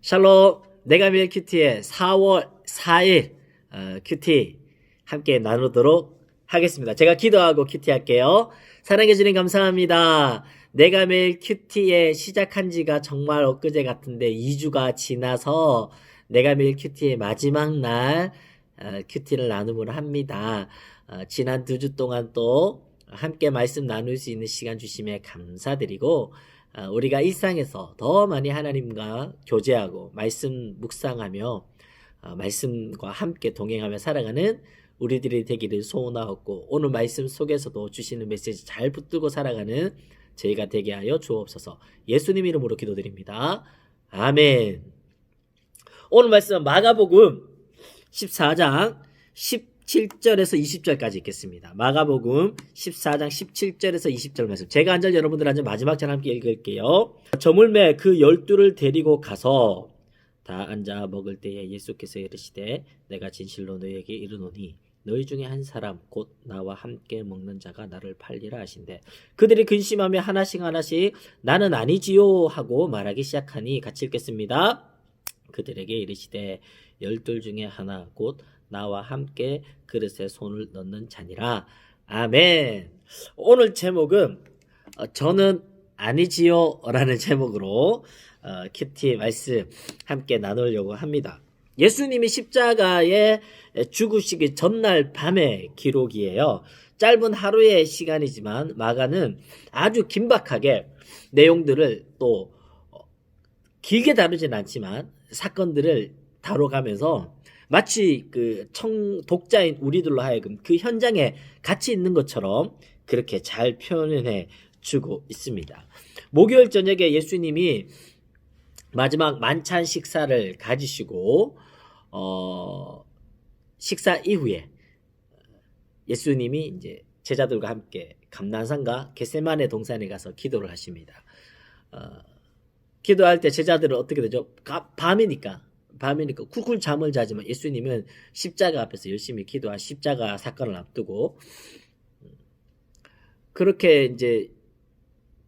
샬롬, 내가 매일 큐티의 4월 4일 큐티 함께 나누도록 하겠습니다. 제가 기도하고 큐티 할게요. 사랑해 주님 감사합니다. 내가 매일 큐티에 시작한 지가 정말 엊그제 같은데 2주가 지나서 내가 매일 큐티의 마지막 날 큐티를 나눔을 합니다. 지난 2주 동안 또 함께 말씀 나눌 수 있는 시간 주심에 감사드리고 우리가 일상에서 더 많이 하나님과 교제하고 말씀 묵상하며 말씀과 함께 동행하며 살아가는 우리들이 되기를 소원하옵고 오늘 말씀 속에서도 주시는 메시지 잘 붙들고 살아가는 저희가 되게 하여 주옵소서. 예수님 이름으로 기도드립니다. 아멘. 오늘 말씀은 마가복음 14장 17절에서 20절까지 읽겠습니다. 마가복음 14장 17절에서 20절 말씀. 제가 한 절 여러분들 한 절 마지막 절 함께 읽을게요. 저물매 그 12를 데리고 가서 다 앉아 먹을 때에 예수께서 이르시되 내가 진실로 너희에게 이르노니 너희 중에 한 사람 곧 나와 함께 먹는 자가 나를 팔리라 하신대. 그들이 근심하며 하나씩 나는 아니지요 하고 말하기 시작하니 같이 읽겠습니다. 그들에게 이르시되 12 중에 하나 곧 나와 함께 그릇에 손을 넣는 자니라. 아멘. 오늘 제목은 저는 아니지요 라는 제목으로 큐티 말씀 함께 나누려고 합니다. 예수님이 십자가에 죽으시기 전날 밤의 기록이에요. 짧은 하루의 시간이지만 마가는 아주 긴박하게 내용들을 또 길게 다루진 않지만 사건들을 다뤄가면서 마치 그 독자인 우리들로 하여금 그 현장에 같이 있는 것처럼 그렇게 잘 표현해 주고 있습니다. 목요일 저녁에 예수님이 마지막 만찬 식사를 가지시고 식사 이후에 예수님이 이제 제자들과 함께 감난산과 겟세마네 동산에 가서 기도를 하십니다. 기도할 때 제자들은 어떻게 되죠? 밤이니까 쿨쿨 잠을 자지만 예수님은 십자가 앞에서 열심히 기도한 십자가 사건을 앞두고 그렇게 이제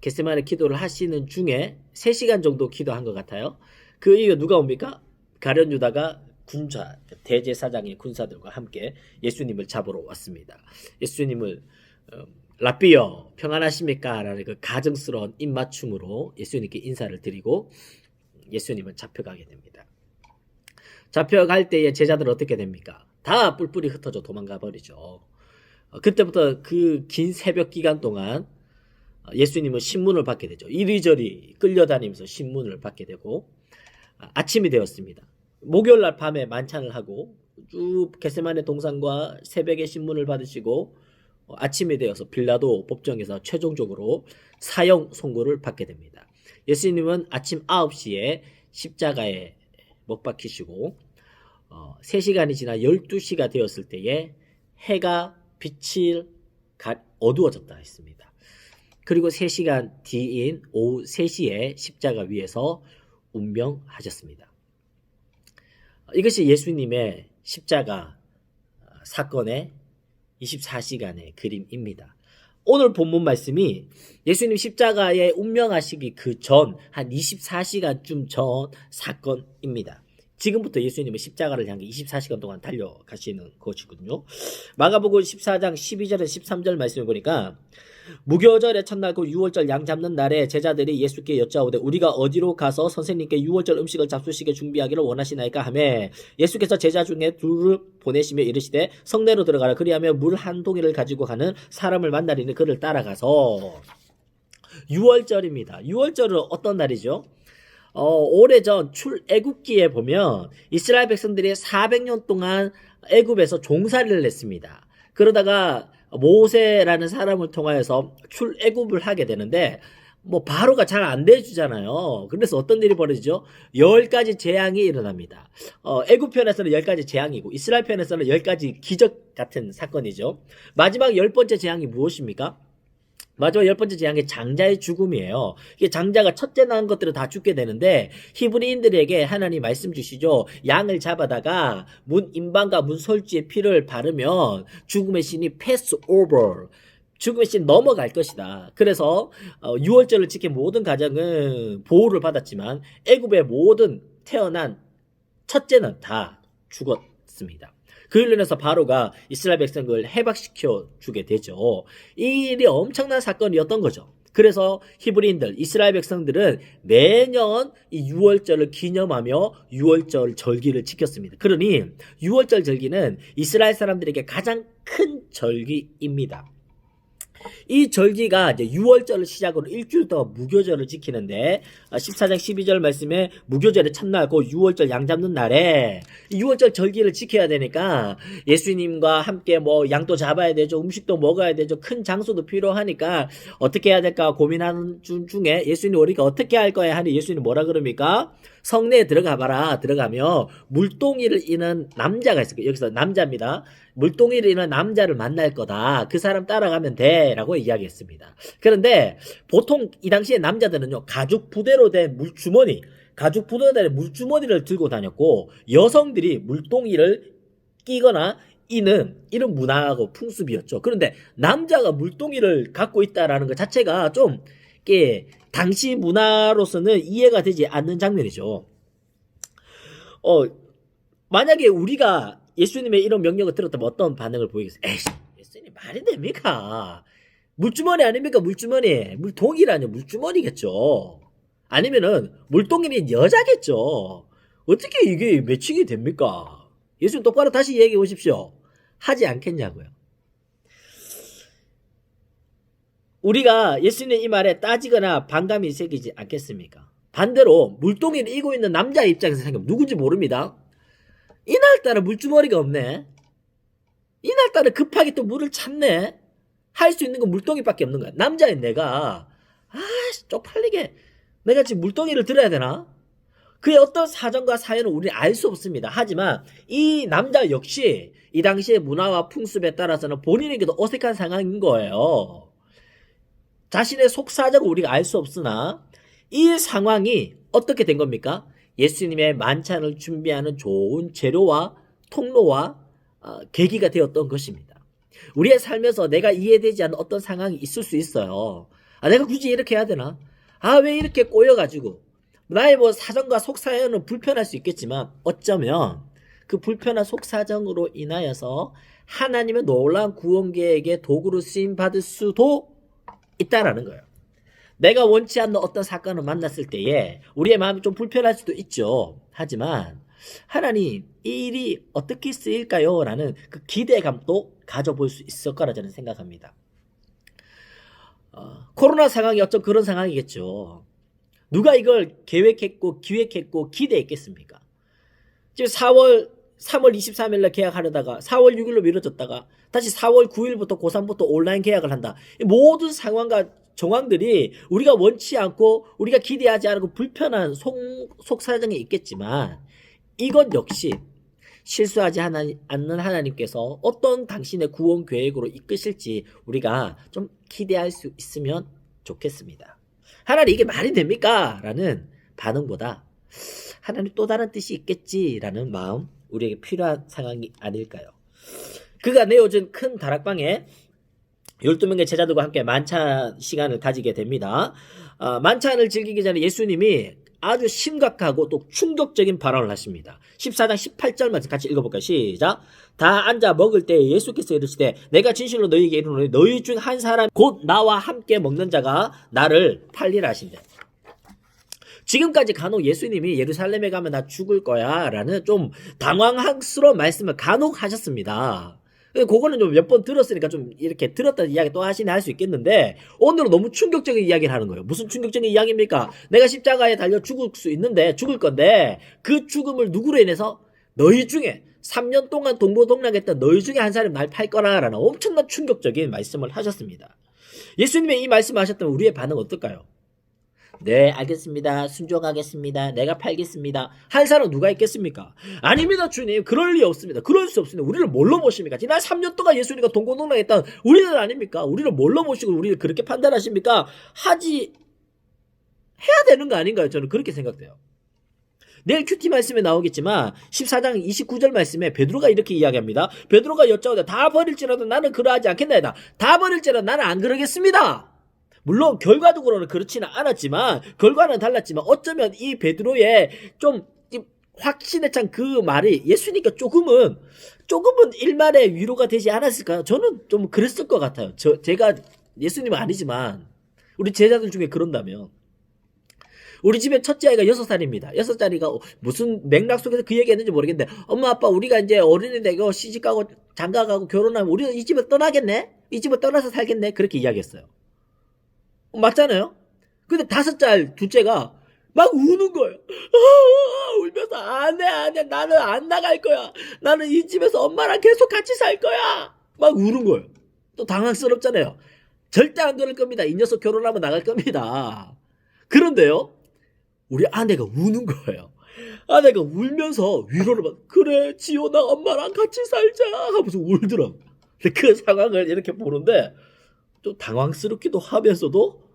겟세마네 기도를 하시는 중에 3시간 정도 기도한 것 같아요. 그 이후에 누가 옵니까? 가룟 유다가 군사 대제사장의 군사들과 함께 예수님을 잡으러 왔습니다. 예수님을 라삐여 평안하십니까? 라는 그 가증스러운 입맞춤으로 예수님께 인사를 드리고 예수님은 잡혀가게 됩니다. 잡혀갈 때에 제자들은 어떻게 됩니까? 다 뿔뿔이 흩어져 도망가 버리죠. 그때부터 그 긴 새벽 기간 동안 예수님은 신문을 받게 되죠. 이리저리 끌려다니면서 신문을 받게 되고 아침이 되었습니다. 목요일날 밤에 만찬을 하고 쭉 겟세마네 동산과 새벽에 신문을 받으시고 아침이 되어서 빌라도 법정에서 최종적으로 사형 선고를 받게 됩니다. 예수님은 아침 9시에 십자가에 못 박히시고 3시간이 지나 12시가 되었을 때에 해가 빛을 어두워졌다 했습니다. 그리고 3시간 뒤인 오후 3시에 십자가 위에서 운명하셨습니다. 이것이 예수님의 십자가 사건의 24시간의 그림입니다. 오늘 본문 말씀이 예수님 십자가에 운명하시기 그 전 한 24시간쯤 전 사건입니다. 지금부터 예수님은 십자가를 향해 24시간 동안 달려가시는 것이거든요. 마가복음 14장 12절에서 13절 말씀을 보니까 무교절의 첫날 그 6월절 양 잡는 날에 제자들이 예수께 여짜오되 우리가 어디로 가서 선생님께 6월절 음식을 잡수시게 준비하기를 원하시나이까 하매 예수께서 제자 중에 둘을 보내시며 이르시되 성내로 들어가라. 그리하면 물 한 동이를 가지고 가는 사람을 만나리니 그를 따라가서 6월절입니다. 6월절은 어떤 날이죠? 오래전 출애굽기에 보면 이스라엘 백성들이 400년 동안 애굽에서 종살이를 했습니다. 그러다가 모세라는 사람을 통하여서 출애굽을 하게 되는데 바로가 잘 안 돼주잖아요. 그래서 어떤 일이 벌어지죠? 10가지 재앙이 일어납니다. 애굽 편에서는 10가지 재앙이고 이스라엘 편에서는 10가지 기적 같은 사건이죠. 마지막 10번째 재앙이 무엇입니까? 마지막 10번째 재앙이 장자의 죽음이에요. 이게 장자가 첫째 낳은 것들은 다 죽게 되는데 히브리인들에게 하나님 말씀 주시죠. 양을 잡아다가 문 임방과 문 솔지에 피를 바르면 죽음의 신이 패스 오버, 죽음의 신 넘어갈 것이다. 그래서 6월절을 지킨 모든 가정은 보호를 받았지만 애굽의 모든 태어난 첫째는 다 죽었습니다. 그 일로 인해서 바로가 이스라엘 백성을 해박시켜 주게 되죠. 이 일이 엄청난 사건이었던 거죠. 그래서 히브리인들, 이스라엘 백성들은 매년 이 6월절을 기념하며 6월절 절기를 지켰습니다. 그러니 6월절 절기는 이스라엘 사람들에게 가장 큰 절기입니다. 이 절기가 이제 6월절을 시작으로 일주일 동안 무교절을 지키는데 14장 12절 말씀에 무교절의 첫날고 6월절 양 잡는 날에 6월절 절기를 지켜야 되니까 예수님과 함께 뭐 양도 잡아야 되죠. 음식도 먹어야 되죠. 큰 장소도 필요하니까 어떻게 해야 될까 고민하는 중에 예수님 우리가 어떻게 할 거야 하니 예수님 뭐라 그럽니까? 성내에 들어가 봐라. 들어가며 물동이를 이는 남자가 있어요. 여기서 남자입니다. 물동이를 이는 남자를 만날 거다. 그 사람 따라가면 돼. 라고 이야기했습니다. 그런데 보통 이 당시에 남자들은요. 가죽 부대로 된 물주머니, 가죽 부대로 된 물주머니를 들고 다녔고 여성들이 물동이를 끼거나 이는 이런 문화하고 풍습이었죠. 그런데 남자가 물동이를 갖고 있다라는 것 자체가 좀 당시 문화로서는 이해가 되지 않는 장면이죠. 만약에 우리가 예수님의 이런 명령을 들었다면 어떤 반응을 보이겠어요? 에이, 예수님 말이 됩니까? 물주머니 아닙니까? 물주머니. 물동이라뇨. 물주머니겠죠. 아니면은 물동이는 여자겠죠. 어떻게 이게 매칭이 됩니까? 예수님 똑바로 다시 얘기해 보십시오. 하지 않겠냐고요. 우리가 예수님의 이 말에 따지거나 반감이 생기지 않겠습니까? 반대로 물동이를 이고 있는 남자 입장에서 생각하면 누군지 모릅니다. 이날따라 물주머니가 없네. 이날따라 급하게 또 물을 찾네. 할 수 있는 건 물동이밖에 없는 거야. 남자인 내가 쪽팔리게 내가 지금 물동이를 들어야 되나? 그의 어떤 사정과 사연은 우리는 알 수 없습니다. 하지만 이 남자 역시 이 당시의 문화와 풍습에 따라서는 본인에게도 어색한 상황인 거예요. 자신의 속사정을 우리가 알 수 없으나 이 상황이 어떻게 된 겁니까? 예수님의 만찬을 준비하는 좋은 재료와 통로와 계기가 되었던 것입니다. 우리의 삶에서 내가 이해되지 않는 어떤 상황이 있을 수 있어요. 내가 굳이 이렇게 해야 되나? 왜 이렇게 꼬여가지고 나의 뭐 사정과 속사정은 불편할 수 있겠지만 어쩌면 그 불편한 속사정으로 인하여서 하나님의 놀라운 구원 계획의 도구로 쓰임받을 수도 있다라는 거예요. 내가 원치 않는 어떤 사건을 만났을 때에 우리의 마음이 좀 불편할 수도 있죠. 하지만 하나님 이 일이 어떻게 쓰일까요? 라는 그 기대감도 가져볼 수 있을 거라 저는 생각합니다. 코로나 상황이 어쩜 그런 상황이겠죠. 누가 이걸 계획했고 기획했고 기대했겠습니까? 지금 3월 23일날 계약하려다가 4월 6일로 미뤄졌다가 다시 4월 9일부터 고3부터 온라인 계약을 한다. 모든 상황과 정황들이 우리가 원치 않고 우리가 기대하지 않고 불편한 속사정이 있겠지만 이것 역시 실수하지 않는 하나님께서 어떤 당신의 구원 계획으로 이끄실지 우리가 좀 기대할 수 있으면 좋겠습니다. 하나님 이게 말이 됩니까? 라는 반응보다 하나님 또 다른 뜻이 있겠지라는 마음 우리에게 필요한 상황이 아닐까요? 그가 내어준 큰 다락방에 12명의 제자들과 함께 만찬 시간을 가지게 됩니다. 만찬을 즐기기 전에 예수님이 아주 심각하고 또 충격적인 발언을 하십니다. 14장 18절만 같이 읽어볼까요? 시작. 다 앉아 먹을 때 예수께서 이르시되 내가 진실로 너희에게 이르노니 너희 중 한 사람 곧 나와 함께 먹는 자가 나를 팔리라 하신대. 지금까지 간혹 예수님이 예루살렘에 가면 나 죽을 거야 라는 좀 당황스러운 말씀을 간혹 하셨습니다. 그거는 좀 몇 번 들었으니까 좀 이렇게 들었다는 이야기 또 하시네 할 수 있겠는데 오늘은 너무 충격적인 이야기를 하는 거예요. 무슨 충격적인 이야기입니까? 내가 십자가에 달려 죽을 건데 그 죽음을 누구로 인해서 너희 중에 3년 동안 동고동락했던 너희 중에 한 사람이 날 팔 거라라는 엄청난 충격적인 말씀을 하셨습니다. 예수님의 이 말씀을 하셨다면 우리의 반응은 어떨까요? 네, 알겠습니다. 순종하겠습니다. 내가 팔겠습니다. 할 사람 누가 있겠습니까? 아닙니다, 주님. 그럴 리 없습니다. 그럴 수 없습니다. 우리를 뭘로 보십니까? 지난 3년 동안 예수님과 동고동락했던 우리는 아닙니까? 우리를 뭘로 보시고 우리를 그렇게 판단하십니까? 해야 되는 거 아닌가요? 저는 그렇게 생각돼요. 내일 큐티 말씀에 나오겠지만 14장 29절 말씀에 베드로가 이렇게 이야기합니다. 베드로가 여짜오되 다 버릴지라도 나는 그러하지 않겠나이다. 다 버릴지라도 나는 안 그러겠습니다. 물론 결과적으로는 그렇지는 않았지만 결과는 달랐지만 어쩌면 이 베드로의 좀 확신에 찬 그 말이 예수니까 조금은 일말의 위로가 되지 않았을까요? 저는 좀 그랬을 것 같아요. 제가 예수님은 아니지만 우리 제자들 중에 그런다면 우리 집에 첫째 아이가 6살입니다. 6살이가 무슨 맥락 속에서 그 얘기했는지 모르겠는데 엄마 아빠 우리가 이제 어른이 되고 시집가고 장가가고 결혼하면 우리는 이 집을 떠나겠네? 이 집을 떠나서 살겠네? 그렇게 이야기했어요. 맞잖아요? 근데 5살 둘째가 막 우는 거예요. 울면서 안 해. 나는 안 나갈 거야. 나는 이 집에서 엄마랑 계속 같이 살 거야. 막 우는 거예요. 또 당황스럽잖아요. 절대 안 그럴 겁니다. 이 녀석 결혼하면 나갈 겁니다. 그런데요. 우리 아내가 우는 거예요. 아내가 울면서 위로를 받 그래 지호나 엄마랑 같이 살자 하면서 울더라고요. 그 상황을 이렇게 보는데 또 당황스럽기도 하면서도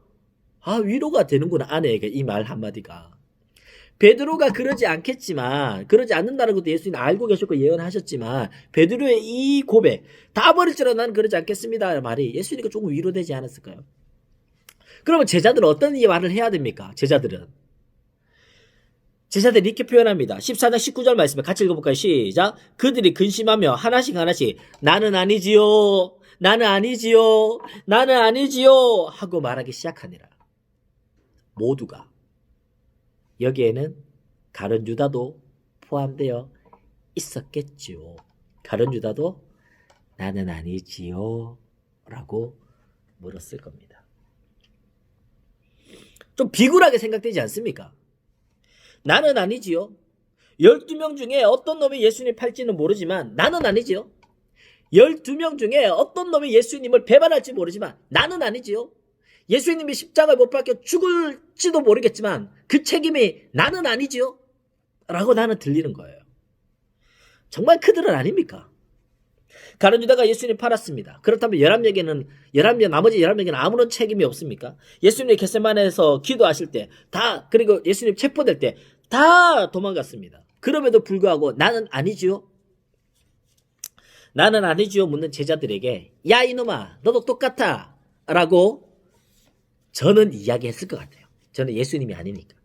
위로가 되는구나 아내에게 이 말 한마디가. 베드로가 그러지 않겠지만 그러지 않는다는 것도 예수님 알고 계셨고 예언하셨지만 베드로의 이 고백 다 버릴지라도 나는 그러지 않겠습니다 말이 예수님께 조금 위로되지 않았을까요? 그러면 제자들은 어떤 이 말을 해야 됩니까? 제자들이 이렇게 표현합니다. 14장 19절 말씀을 같이 읽어볼까요? 시작. 그들이 근심하며 하나씩 나는 아니지요 하고 말하기 시작하니라. 모두가 여기에는 가룟 유다도 포함되어 있었겠지요. 가룟 유다도 나는 아니지요 라고 물었을 겁니다. 좀 비굴하게 생각되지 않습니까? 나는 아니지요. 12명 중에 어떤 놈이 예수님 팔지는 모르지만 나는 아니지요. 12명 중에 어떤 놈이 예수님을 배반할지 모르지만 나는 아니지요. 예수님이 십자가에 못 박혀 죽을지도 모르겠지만 그 책임이 나는 아니지요. 라고 나는 들리는 거예요. 정말 그들은 아닙니까? 가룟 유다가 예수님 팔았습니다. 그렇다면 나머지 11명에는 아무런 책임이 없습니까? 예수님이 겟세마네에서 기도하실 때 그리고 예수님 체포될 때 다 도망갔습니다. 그럼에도 불구하고 나는 아니지요 묻는 제자들에게 야 이놈아 너도 똑같아 라고 저는 이야기했을 것 같아요. 저는 예수님이 아니니까.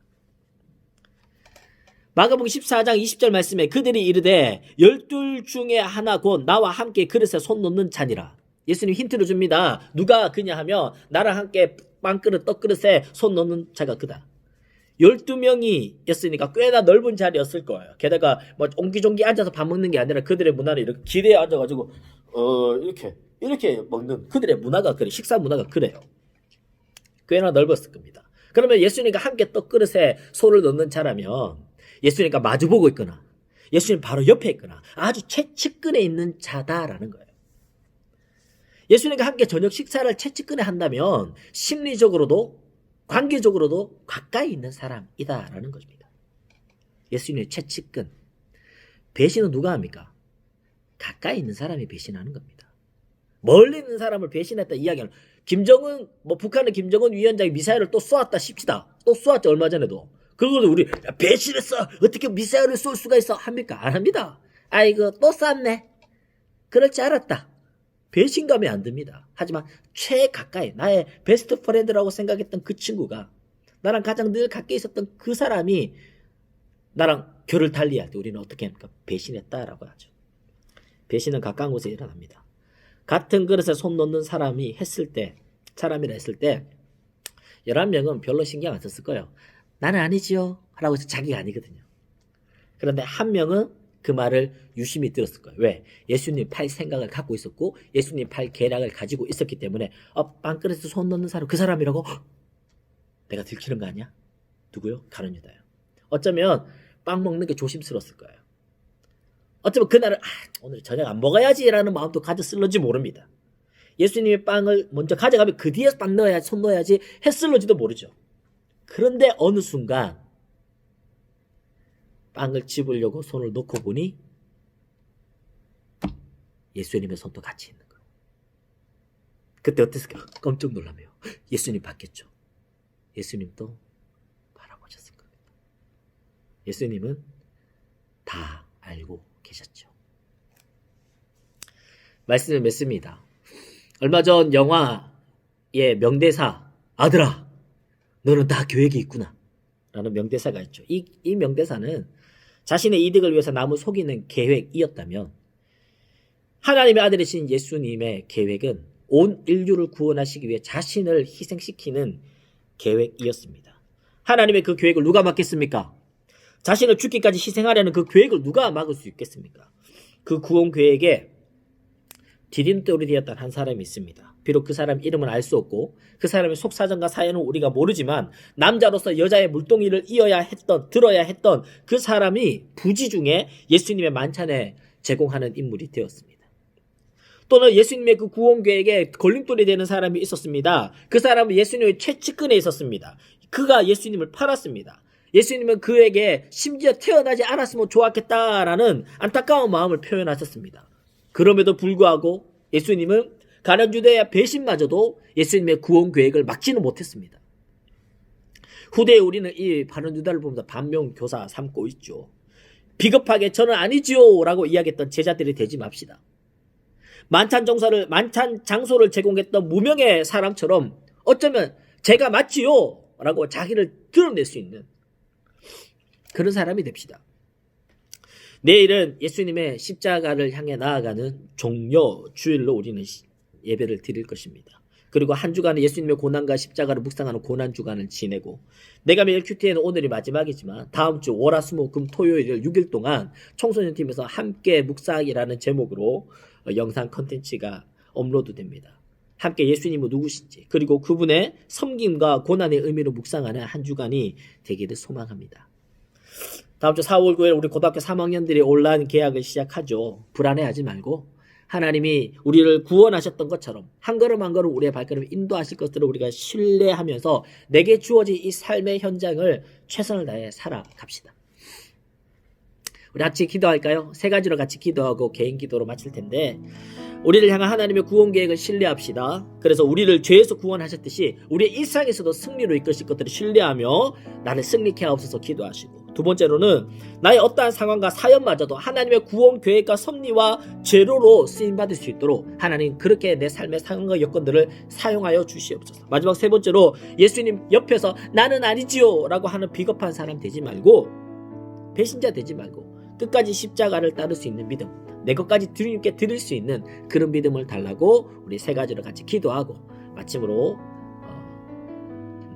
마가복음 14장 20절 말씀에 그들이 이르되 12 중에 하나 곧 나와 함께 그릇에 손 놓는 자니라. 예수님 힌트를 줍니다. 누가 그냐 하면 나랑 함께 빵그릇 떡그릇에 손 놓는 자가 그다. 12명이었으니까 꽤나 넓은 자리였을 거예요. 게다가 뭐 옹기종기 앉아서 밥 먹는 게 아니라 그들의 문화는 이렇게 기대에 앉아가지고 이렇게 먹는 그들의 문화가 그래. 식사 문화가 그래요. 꽤나 넓었을 겁니다. 그러면 예수님과 함께 떡그릇에 손을 넣는 자라면 예수님과 마주보고 있거나 예수님 바로 옆에 있거나 아주 최측근에 있는 자다라는 거예요. 예수님과 함께 저녁 식사를 최측근에 한다면 심리적으로도 관계적으로도 가까이 있는 사람이다라는 것입니다. 예수님의 최측근. 배신은 누가 합니까? 가까이 있는 사람이 배신하는 겁니다. 멀리 있는 사람을 배신했다 이야기는 북한의 김정은 위원장이 미사일을 또 쏘았다 칩시다. 또 쏘았죠 얼마 전에도. 그걸 우리 배신했어. 어떻게 미사일을 쏠 수가 있어 합니까? 안 합니다. 아이고 또 쐈네. 그럴 줄 알았다. 배신감이 안 듭니다. 하지만 최가까이 나의 베스트 프렌드라고 생각했던 그 친구가 나랑 가장 늘 가까이 있었던 그 사람이 나랑 결을 달리할 때 우리는 어떻게 합니까? 배신했다라고 하죠. 배신은 가까운 곳에 일어납니다. 같은 그릇에 손 놓는 사람이라 했을 때 11명은 별로 신경 안 썼을 거예요. 나는 아니지요 라고 해서 자기가 아니거든요. 그런데 한 명은 그 말을 유심히 들었을 거예요. 왜? 예수님 팔 생각을 갖고 있었고 예수님 팔 계략을 가지고 있었기 때문에 빵그릇에 손 넣는 사람 그 사람이라고? 내가 들키는 거 아니야? 누구요? 가룟 유다요. 어쩌면 빵 먹는 게 조심스러웠을 거예요. 어쩌면 그날은 오늘 저녁 안 먹어야지 라는 마음도 가졌을런지 모릅니다. 예수님이 빵을 먼저 가져가면 그 뒤에 빵 넣어야지 손 넣어야지 했을런지도 모르죠. 그런데 어느 순간 빵을 집으려고 손을 놓고 보니 예수님의 손도 같이 있는 거예요. 그때 어땠을까요? 깜짝 놀라며 예수님 봤겠죠. 예수님도 바라보셨을 겁니다. 예수님은 다 알고 계셨죠. 말씀을 맺습니다. 얼마 전 영화의 명대사 아들아 너는 다 계획이 있구나 라는 명대사가 있죠. 이 명대사는 자신의 이득을 위해서 남을 속이는 계획이었다면 하나님의 아들이신 예수님의 계획은 온 인류를 구원하시기 위해 자신을 희생시키는 계획이었습니다. 하나님의 그 계획을 누가 막겠습니까? 자신을 죽기까지 희생하려는 그 계획을 누가 막을 수 있겠습니까? 그 구원 계획에 디딤돌이 되었던 한 사람이 있습니다. 비록 그 사람 이름은 알 수 없고 그 사람의 속사정과 사연은 우리가 모르지만 남자로서 여자의 물동이를 들어야 했던 그 사람이 부지 중에 예수님의 만찬에 제공하는 인물이 되었습니다. 또는 예수님의 그 구원 계획에 걸림돌이 되는 사람이 있었습니다. 그 사람은 예수님의 최측근에 있었습니다. 그가 예수님을 팔았습니다. 예수님은 그에게 심지어 태어나지 않았으면 좋았겠다라는 안타까운 마음을 표현하셨습니다. 그럼에도 불구하고 예수님은 가룟 유다의 배신마저도 예수님의 구원 계획을 막지는 못했습니다. 후대에 우리는 이 가룟 유다를 보면서 반면교사 삼고 있죠. 비겁하게 저는 아니지요 라고 이야기했던 제자들이 되지 맙시다. 만찬 장소를 제공했던 무명의 사람처럼 어쩌면 제가 맞지요 라고 자기를 드러낼 수 있는 그런 사람이 됩시다. 내일은 예수님의 십자가를 향해 나아가는 종려 주일로 우리는 예배를 드릴 것입니다. 그리고 한 주간은 예수님의 고난과 십자가를 묵상하는 고난 주간을 지내고 내가매일 큐티에는 오늘이 마지막이지만 다음 주 월화수목금 토요일 6일 동안 청소년팀에서 함께 묵상이라는 제목으로 영상 컨텐츠가 업로드됩니다. 함께 예수님은 누구신지 그리고 그분의 섬김과 고난의 의미를 묵상하는 한 주간이 되기를 소망합니다. 다음 주 4월 9일 우리 고등학교 3학년들이 온라인 개학을 시작하죠. 불안해하지 말고 하나님이 우리를 구원하셨던 것처럼 한 걸음 한 걸음 우리의 발걸음을 인도하실 것들을 우리가 신뢰하면서 내게 주어진 이 삶의 현장을 최선을 다해 살아갑시다. 우리 같이 기도할까요? 세 가지로 같이 기도하고 개인 기도로 마칠 텐데 우리를 향한 하나님의 구원 계획을 신뢰합시다. 그래서 우리를 죄에서 구원하셨듯이 우리의 일상에서도 승리로 이끄실 것들을 신뢰하며 나를 승리케 하옵소서 기도하시고 두 번째로는 나의 어떠한 상황과 사연마저도 하나님의 구원 계획과 섭리와 재료로 쓰임받을 수 있도록 하나님 그렇게 내 삶의 상황과 여건들을 사용하여 주시옵소서. 마지막 세 번째로 예수님 옆에서 나는 아니지요 라고 하는 비겁한 사람 되지 말고 배신자 되지 말고 끝까지 십자가를 따를 수 있는 믿음 내 것까지 주님께 드릴 수 있는 그런 믿음을 달라고 우리 세 가지로 같이 기도하고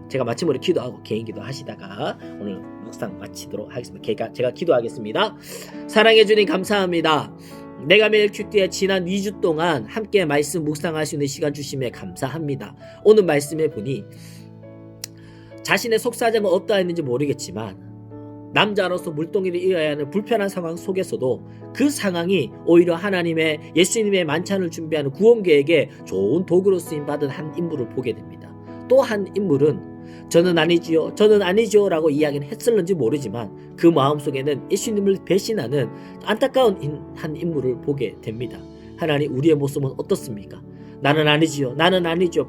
제가 마침으로 기도하고 개인 기도 하시다가 오늘 묵상 마치도록 하겠습니다. 제가 기도하겠습니다. 사랑해 주님 감사합니다. 내가 매일 큐티에 지난 2주 동안 함께 말씀 묵상할 수 있는 시간 주심에 감사합니다. 오늘 말씀에 보니 자신의 속사정은 어떠했는지 모르겠지만 남자로서 물동이를 이어야 하는 불편한 상황 속에서도 그 상황이 오히려 하나님의 예수님의 만찬을 준비하는 구원 계획에 좋은 도구로 쓰임받은 한 인물을 보게 됩니다. 또 한 인물은 저는 아니지요 라고 이야기는 했을는지 모르지만 그 마음속에는 예수님을 배신하는 안타까운 한 인물을 보게 됩니다. 하나님 우리의 모습은 어떻습니까? 나는 아니지요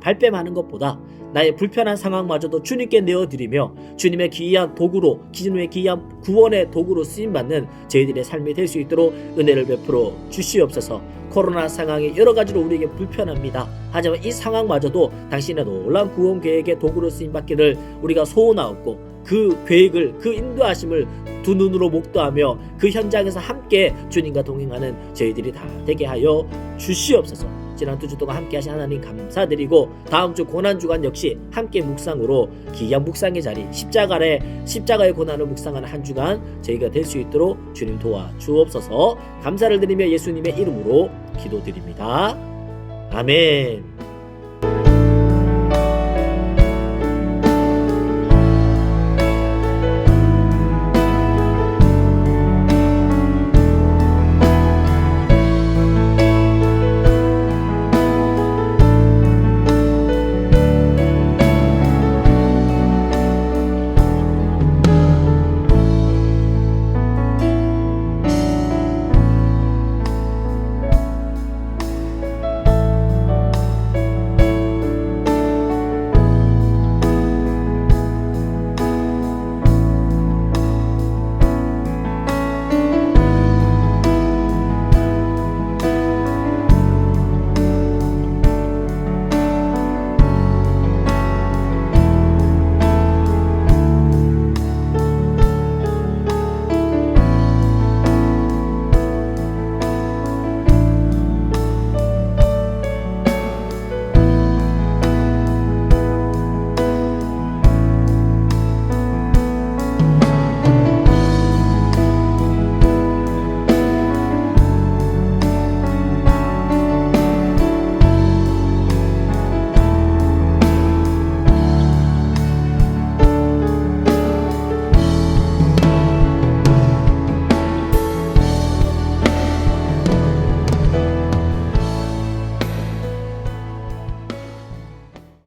발뺌하는 것보다 나의 불편한 상황마저도 주님께 내어드리며 주님의 귀한 도구로 주님의 귀한 구원의 도구로 쓰임받는 저희들의 삶이 될 수 있도록 은혜를 베풀어 주시옵소서. 코로나 상황이 여러 가지로 우리에게 불편합니다. 하지만 이 상황마저도 당신의 놀라운 구원 계획의 도구로 쓰임받기를 우리가 소원하옵고 그 계획을 그 인도하심을 두 눈으로 목도하며 그 현장에서 함께 주님과 동행하는 저희들이 다 되게 하여 주시옵소서. 지난 2주 동안 함께 하신 하나님 감사드리고 다음 주 고난주간 역시 함께 묵상으로 귀한 묵상의 자리 십자가의 고난을 묵상하는 한 주간 저희가 될 수 있도록 주님 도와주옵소서. 감사를 드리며 예수님의 이름으로 기도드립니다. 아멘.